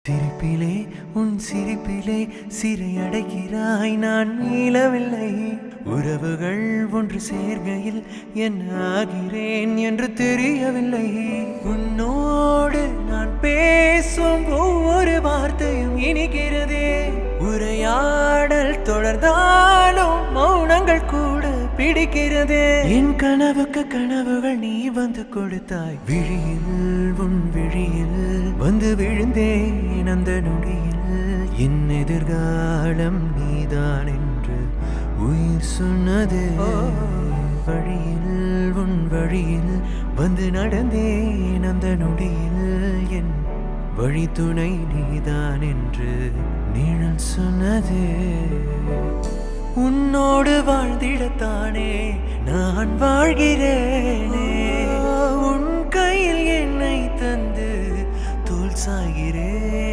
சிரிப்பிலே உன் சிரிப்பிலே சிறை அடைக்கிறாய், நான் மீளவில்லை. உறவுகள் ஒன்று சேர்கையில் என்ன ஆகிறேன் என்று தெரியவில்லை. உன்னோடு நான் பேசும் ஒவ்வொரு வார்த்தையும் இனிக்கிறதே. உரையாடல் தொடர்ந்தாலும் மௌனங்கள் கூட பிடிக்கிறதே. என் கனவுக்கு கனவுகள் நீ வந்து கொடுத்தாய். விழியில் உன் விழியில் வந்து விழுந்தேன் அந்த நொடியில். என் எதிர்காலம் நீதான் என்று உயிர் சொன்னது. வழியில் உன் வழியில் வந்து நடந்தேன் அந்த நொடியில். என் வழி துணை நீதான் என்று நிழல் சொன்னது. உன்னோடு வாழ்ந்திடத்தானே நான் வாழ்கிறேனே. உன் கையில் என்னை தந்து தோல் சாய்கிறேன்.